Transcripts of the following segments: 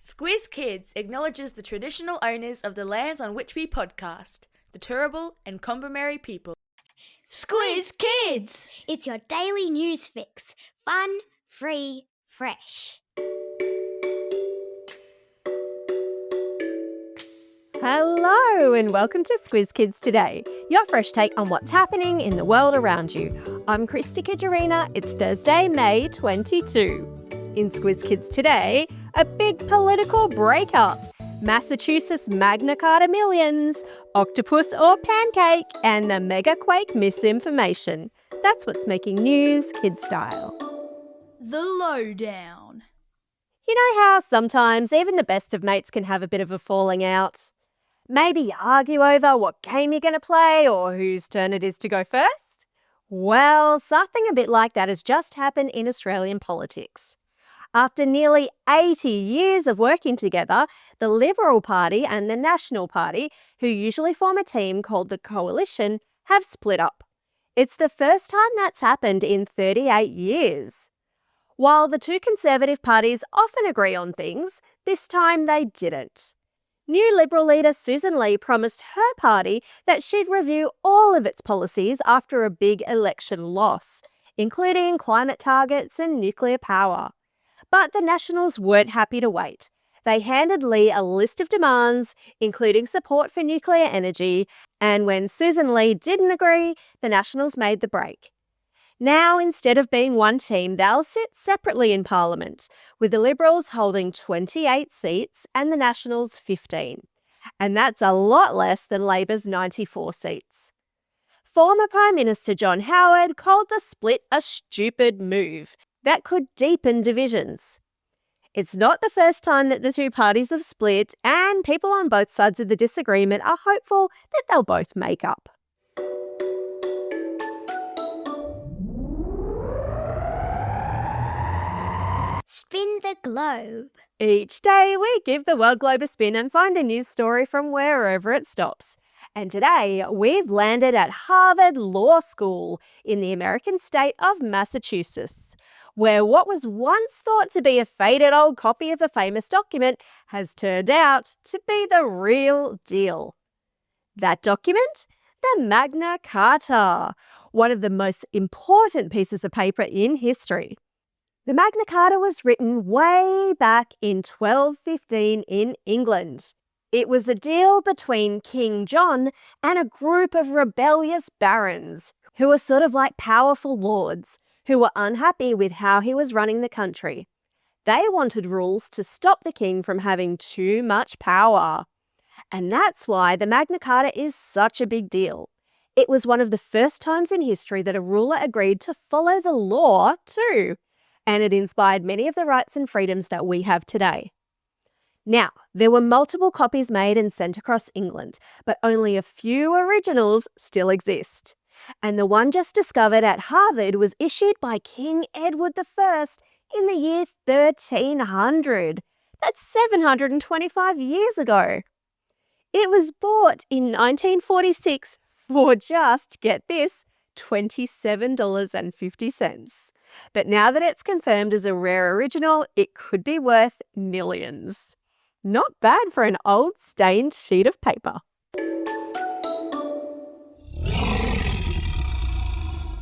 Squiz Kids acknowledges the traditional owners of the lands on which we podcast, the Turrbal and Kombumerri people. Squiz Kids! It's your daily news fix. Fun, free, fresh. Hello and welcome to Squiz Kids Today, your fresh take on what's happening in the world around you. I'm Christy Kajarina. It's Thursday, May 22. In Squiz Kids Today, a big political breakup. Massachusetts Magna Carta millions, octopus or pancake, and the mega-quake misinformation. That's what's making news kid style. The Lowdown. You know how sometimes even the best of mates can have a bit of a falling out? Maybe argue over what game you're going to play or whose turn it is to go first? Well, something a bit like that has just happened in Australian politics. After nearly 80 years of working together, the Liberal Party and the National Party, who usually form a team called the Coalition, have split up. It's the first time that's happened in 38 years. While the two Conservative parties often agree on things, this time they didn't. New Liberal leader Susan Lee promised her party that she'd review all of its policies after a big election loss, including climate targets and nuclear power. But the Nationals weren't happy to wait. They handed Lee a list of demands, including support for nuclear energy, and when Susan Lee didn't agree, the Nationals made the break. Now, instead of being one team, they'll sit separately in Parliament, with the Liberals holding 28 seats and the Nationals 15. And that's a lot less than Labor's 94 seats. Former Prime Minister John Howard called the split a stupid move that could deepen divisions. It's not the first time that the two parties have split, and people on both sides of the disagreement are hopeful that they'll both make up. Spin the globe. Each day we give the world globe a spin and find a news story from wherever it stops. And today we've landed at Harvard Law School in the American state of Massachusetts, where what was once thought to be a faded old copy of a famous document has turned out to be the real deal. That document? The Magna Carta, one of the most important pieces of paper in history. The Magna Carta was written way back in 1215 in England. It was a deal between King John and a group of rebellious barons who were sort of like powerful lords who were unhappy with how he was running the country. They wanted rules to stop the king from having too much power. And that's why the Magna Carta is such a big deal. It was one of the first times in history that a ruler agreed to follow the law too. And it inspired many of the rights and freedoms that we have today. Now, there were multiple copies made and sent across England, but only a few originals still exist. And the one just discovered at Harvard was issued by King Edward I in the year 1300. That's 725 years ago. It was bought in 1946 for just, get this, $27.50. But now that it's confirmed as a rare original, it could be worth millions. Not bad for an old stained sheet of paper.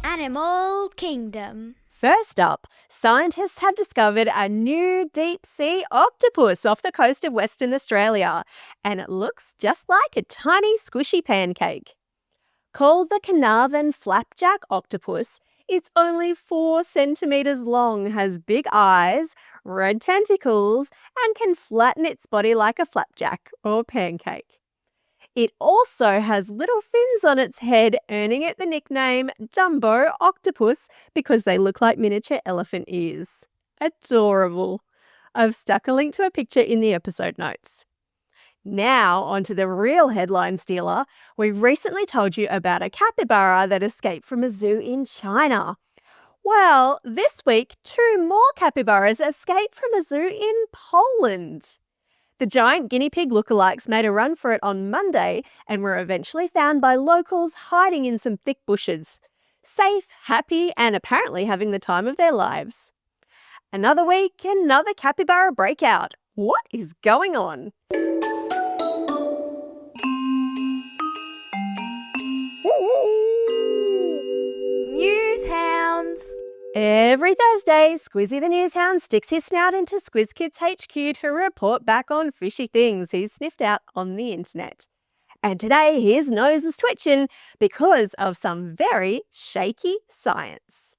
Animal Kingdom. First up, scientists have discovered a new deep-sea octopus off the coast of Western Australia, and it looks just like a tiny squishy pancake. Called the Carnarvon flapjack octopus, it's only 4 centimetres long, has big eyes, red tentacles, and can flatten its body like a flapjack or pancake. It also has little fins on its head, earning it the nickname Dumbo Octopus because they look like miniature elephant ears. Adorable. I've stuck a link to a picture in the episode notes. Now, onto the real headline stealer. We recently told you about a capybara that escaped from a zoo in China. Well, this week, 2 more capybaras escaped from a zoo in Poland. The giant guinea pig lookalikes made a run for it on Monday and were eventually found by locals hiding in some thick bushes. Safe, happy, and apparently having the time of their lives. Another week, another capybara breakout. What is going on? News hounds. Every Thursday, Squizzy the Newshound sticks his snout into Squiz Kids HQ to report back on fishy things he's sniffed out on the internet. And today his nose is twitching because of some very shaky science.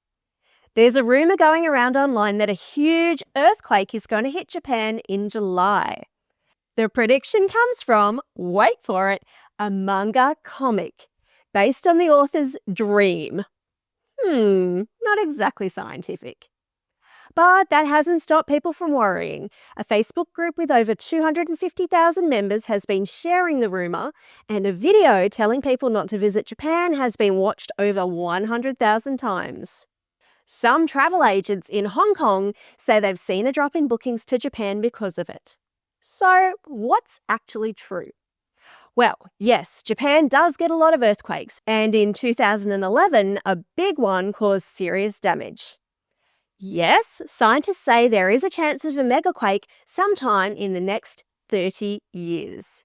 There's a rumour going around online that a huge earthquake is going to hit Japan in July. The prediction comes from, wait for it, a manga comic based on the author's dream. Not exactly scientific. But that hasn't stopped people from worrying. A Facebook group with over 250,000 members has been sharing the rumour, and a video telling people not to visit Japan has been watched over 100,000 times. Some travel agents in Hong Kong say they've seen a drop in bookings to Japan because of it. So, what's actually true? Well, yes, Japan does get a lot of earthquakes, and in 2011, a big one caused serious damage. Yes, scientists say there is a chance of a mega-quake sometime in the next 30 years.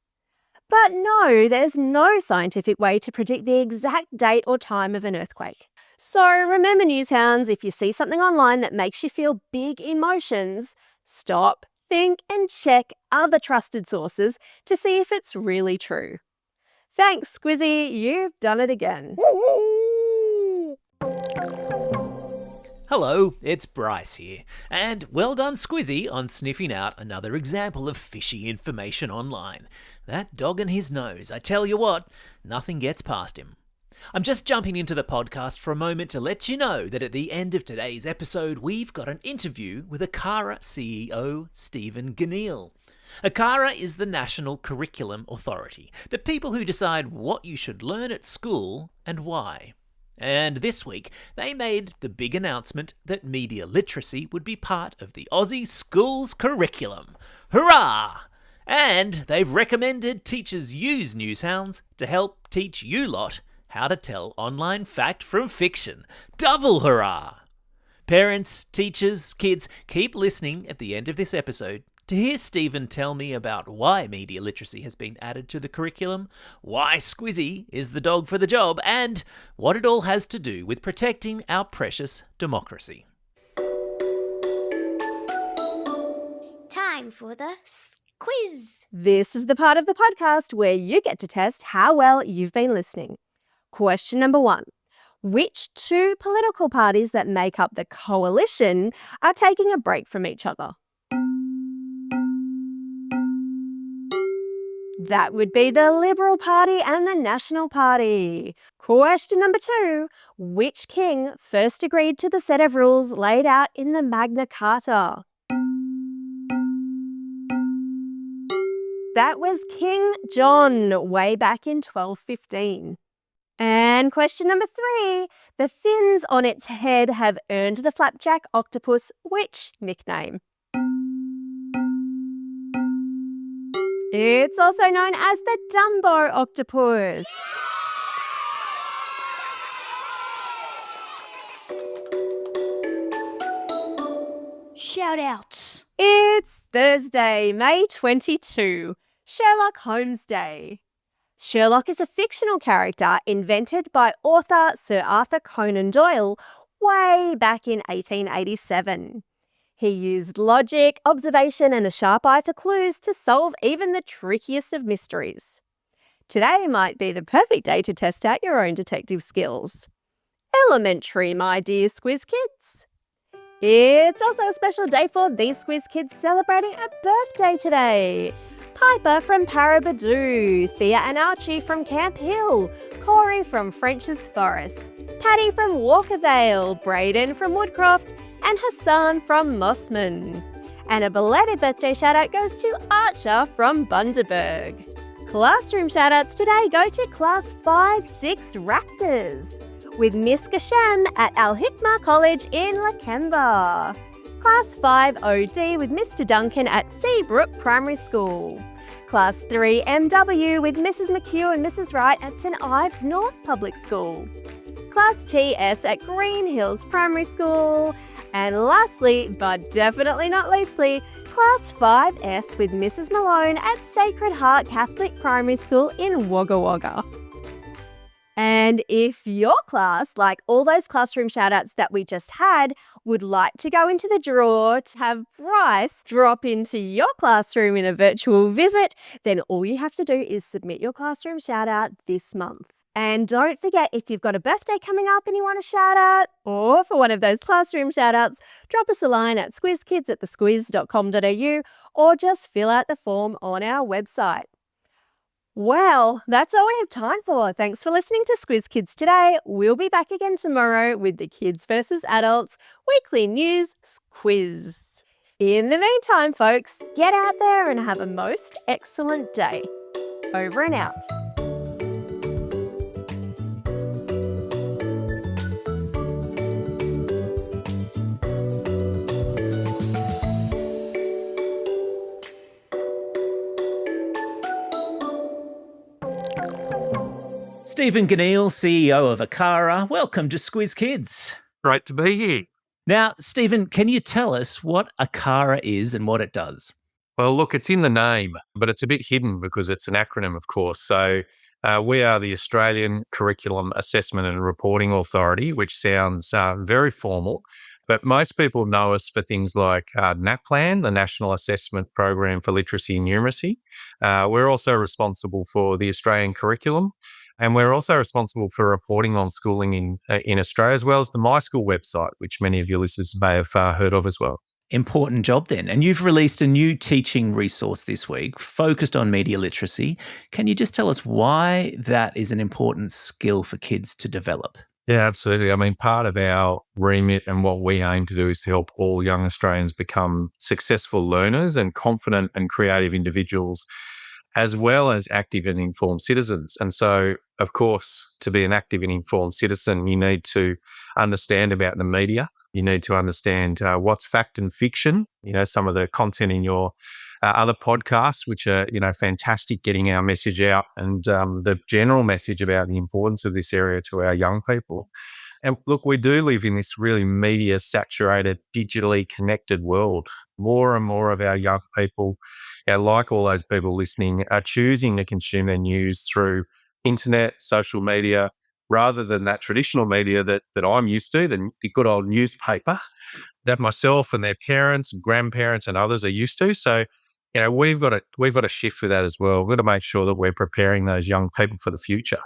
But no, there's no scientific way to predict the exact date or time of an earthquake. So remember, newshounds, if you see something online that makes you feel big emotions, stop, think and check other trusted sources to see if it's really true. Thanks, Squizzy, you've done it again. Hello, it's Bryce here, and well done Squizzy on sniffing out another example of fishy information online. That dog and his nose, I tell you what, nothing gets past him. I'm just jumping into the podcast for a moment to let you know that at the end of today's episode, we've got an interview with AARA CEO Stephen Gniel. AARA is the National Curriculum Authority, the people who decide what you should learn at school and why. And this week, they made the big announcement that media literacy would be part of the Aussie schools curriculum. Hurrah! And they've recommended teachers use newshounds to help teach you lot how to tell online fact from fiction. Double hurrah! Parents, teachers, kids, keep listening at the end of this episode to hear Stephen tell me about why media literacy has been added to the curriculum, why Squizzy is the dog for the job, and what it all has to do with protecting our precious democracy. Time for the quiz. This is the part of the podcast where you get to test how well you've been listening. Question number 1. Which two political parties that make up the coalition are taking a break from each other? That would be the Liberal Party and the National Party. Question number 2. Which king first agreed to the set of rules laid out in the Magna Carta? That was King John, way back in 1215. And question number 3. The fins on its head have earned the flapjack octopus which nickname? It's also known as the Dumbo octopus. Shoutouts. It's Thursday, May 22, Sherlock Holmes Day. Sherlock is a fictional character invented by author Sir Arthur Conan Doyle way back in 1887. He used logic, observation and a sharp eye for clues to solve even the trickiest of mysteries. Today might be the perfect day to test out your own detective skills. Elementary, my dear Squiz Kids. It's also a special day for these Squiz Kids celebrating a birthday today. Piper from Parabadoo, Thea and Archie from Camp Hill, Corey from French's Forest, Paddy from Walkervale, Brayden from Woodcroft, and Hassan from Mossman. And a belated birthday shout out goes to Archer from Bundaberg. Classroom shout outs today go to Class 5-6 Raptors, with Miss Gasham at Al Hikmah College in Lakemba. Class 5 OD with Mr. Duncan at Seabrook Primary School. Class 3 MW with Mrs. McHugh and Mrs. Wright at St Ives North Public School. Class TS at Green Hills Primary School. And lastly, but definitely not leastly, Class 5S with Mrs. Malone at Sacred Heart Catholic Primary School in Wagga Wagga. And if your class, like all those classroom shoutouts that we just had, would like to go into the draw to have Bryce drop into your classroom in a virtual visit, then all you have to do is submit your classroom shoutout this month. And don't forget, if you've got a birthday coming up and you want a shout out, or for one of those classroom shout outs, drop us a line at squizkids@thesquiz.com.au or just fill out the form on our website. Well, that's all we have time for. Thanks for listening to Squiz Kids today. We'll be back again tomorrow with the Kids versus Adults Weekly News Quiz. In the meantime, folks, get out there and have a most excellent day. Over and out. Stephen Gniel, CEO of AARA, welcome to Squiz Kids. Great to be here. Now, Stephen, can you tell us what AARA is and what it does? Well, look, it's in the name, but it's a bit hidden because it's an acronym, of course. So we are the Australian Curriculum Assessment and Reporting Authority, which sounds very formal, but most people know us for things like NAPLAN, the National Assessment Program for Literacy and Numeracy. We're also responsible for the Australian curriculum, and we're also responsible for reporting on schooling in Australia, as well as the My School website, which many of your listeners may have heard of as well. Important job then. And you've released a new teaching resource this week focused on media literacy. Can you just tell us why that is an important skill for kids to develop? Yeah, absolutely. I mean, part of our remit and what we aim to do is to help all young Australians become successful learners and confident and creative individuals, as well as active and informed citizens. And so, of course, to be an active and informed citizen, you need to understand about the media. You need to understand what's fact and fiction, some of the content in your other podcasts, which are, fantastic getting our message out and the general message about the importance of this area to our young people. And look, we do live in this really media saturated, digitally connected world. More and more of our young people, like all those people listening, are choosing to consume their news through internet, social media, rather than that traditional media that I'm used to, the good old newspaper that myself and their parents and grandparents and others are used to. So, we've got to shift with that as well. We've got to make sure that we're preparing those young people for the future.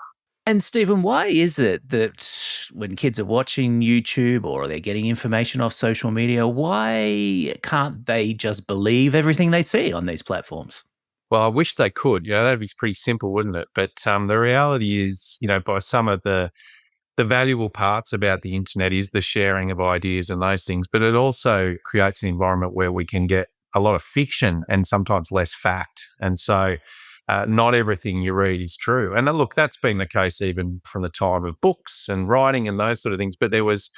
And Stephen, why is it that when kids are watching YouTube or they're getting information off social media, why can't they just believe everything they see on these platforms? Well, I wish they could. That'd be pretty simple, wouldn't it? But the reality is, by some of the valuable parts about the internet is the sharing of ideas and those things, but it also creates an environment where we can get a lot of fiction and sometimes less fact. And so not everything you read is true. And look, that's been the case even from the time of books and writing and those sort of things, but there was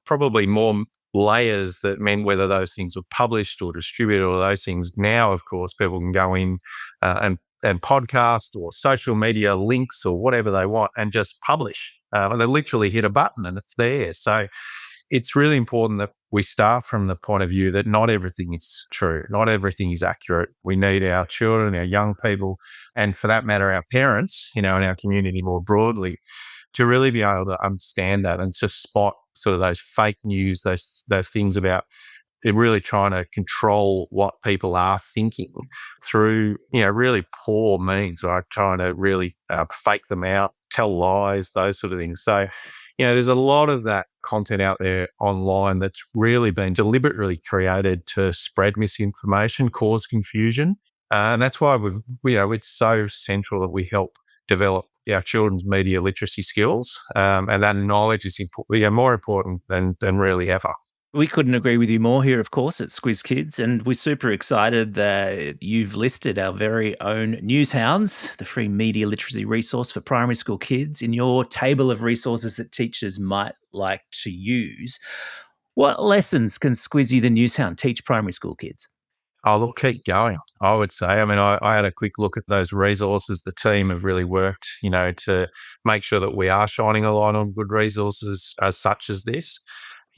probably more layers that meant whether those things were published or distributed or those things. Now, of course, people can go in and podcast or social media links or whatever they want and just publish. And they literally hit a button and it's there. So it's really important that we start from the point of view that not everything is true. Not everything is accurate. We need our children, our young people, and for that matter, our parents, in our community more broadly, to really be able to understand that and to spot sort of those fake news, those things about they're really trying to control what people are thinking through, really poor means, right? Trying to really fake them out, tell lies, those sort of things. So, there's a lot of that content out there online that's really been deliberately created to spread misinformation, cause confusion. And that's why it's so central that we help develop our children's media literacy skills. And that knowledge is more important than really ever. We couldn't agree with you more here, of course, at Squiz Kids, and we're super excited that you've listed our very own Newshounds, the free media literacy resource for primary school kids, in your table of resources that teachers might like to use. What lessons can Squizzy the Newshound teach primary school kids? Oh, look, keep going, I would say. I mean, I had a quick look at those resources. The team have really worked, to make sure that we are shining a light on good resources such as this.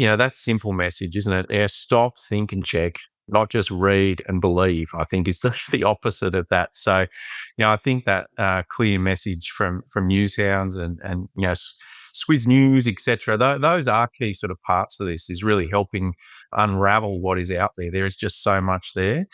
that simple message, isn't it? Yeah, stop, think and check, not just read and believe, I think is the opposite of that. So, I think that clear message from newshounds and Squiz News, etc. Those are key sort of parts of this, is really helping unravel what is out there. There is just so much there.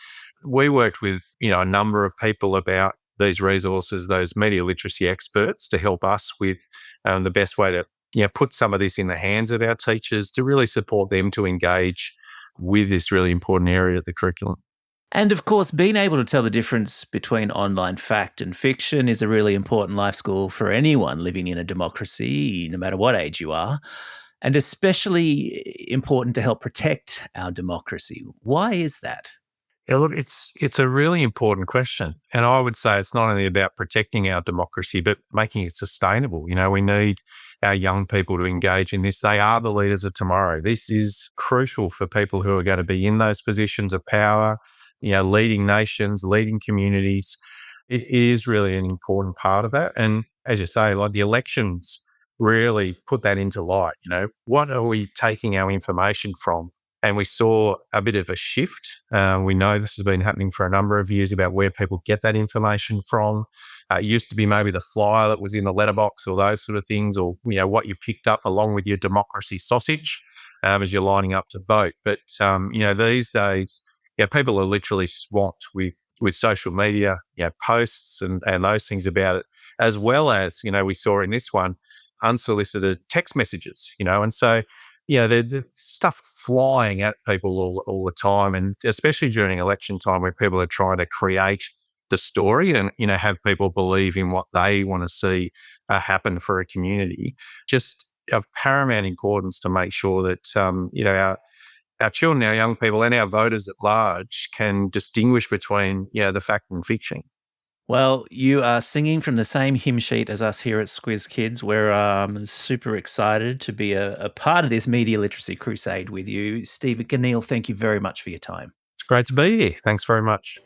We worked with, a number of people about these resources, those media literacy experts, to help us with the best way to put some of this in the hands of our teachers to really support them to engage with this really important area of the curriculum. And of course, being able to tell the difference between online fact and fiction is a really important life skill for anyone living in a democracy, no matter what age you are, and especially important to help protect our democracy. Why is that? Yeah, look, it's a really important question. And I would say it's not only about protecting our democracy, but making it sustainable. We need our young people to engage in this. They are the leaders of tomorrow. This is crucial for people who are going to be in those positions of power, leading nations, leading communities. It is really an important part of that. And as you say, like the elections really put that into light. What are we taking our information from? And we saw a bit of a shift. We know this has been happening for a number of years about where people get that information from. It used to be maybe the flyer that was in the letterbox or those sort of things, or what you picked up along with your democracy sausage as you're lining up to vote. But these days, people are literally swamped with social media, posts and those things about it, as well as we saw in this one unsolicited text messages. And so. The stuff flying at people all the time, and especially during election time where people are trying to create the story and, have people believe in what they want to see happen for a community. Just of paramount importance to make sure that, our children, our young people and our voters at large can distinguish between, the fact and fiction. Well, you are singing from the same hymn sheet as us here at Squiz Kids. We're super excited to be a part of this media literacy crusade with you. Stephen Gniel, thank you very much for your time. It's great to be here. Thanks very much.